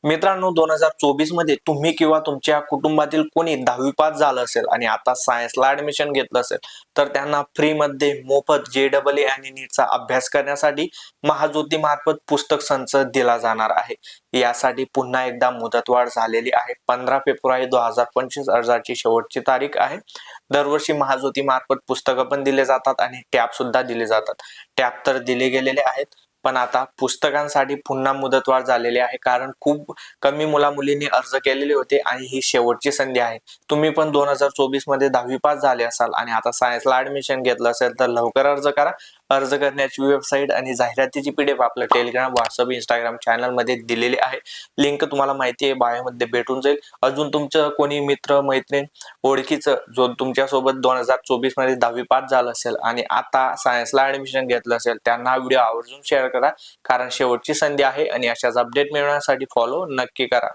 मित्रांनो, 2024 मध्ये तुम्ही किंवा तुमच्या कुटुंबातील कोणी 10वी पास झालं असेल आणि आता सायन्सला ऍडमिशन घेतलं असेल तर त्यांना फ्री मध्ये मोफत JEE आणि नीटचा अभ्यास करण्यासाठी महाज्योती मार्फत पुस्तक संच दिला जाणार आहे। यासाठी पुन्हा एकदा मुदतवाढ झालेली आहे। 15 फेब्रुवारी 2025 अर्जाची शेवटची तारीख आहे। दरवर्षी महाज्योती मार्फत पुस्तकं पण दिले जातात आणि टॅब सुद्धा दिले जातात। टॅब तर दिले गेलेले आहेत, पण आता पुस्तकांसाठी पुन्हा मुदतवाढ झालेली आहे, कारण खूप कमी मुला-मुलींनी अर्ज केलेले होते आणि ही शेवटची संधी आहे। तुम्ही पण 2024 मध्ये 10वी पास झाले असाल आणि आता सायन्सला ऍडमिशन घेतलं असेल तर लवकर अर्ज करा। अर्ज करण्याची वेबसाईट आणि जाहिरातीची PDF आपल्या टेलिग्राम, व्हॉट्सअप, इंस्टाग्राम चॅनल मध्ये दिलेली आहे। लिंक तुम्हाला माहिती आहे बायो मध्ये भेटून जाईल। अजून तुमचं कोणी मित्र, मैत्रीण, ओळखीचं जो तुमच्या सोबत 2024 मध्ये 10वी पास झालं असेल आणि आता सायन्सला ऍडमिशन घेतलं असेल त्यांना हा व्हिडिओ आवर्जून शेअर करा, कारण शेवटची संधी आहे आणि अशाच अपडेट मिळवण्यासाठी फॉलो नक्की करा।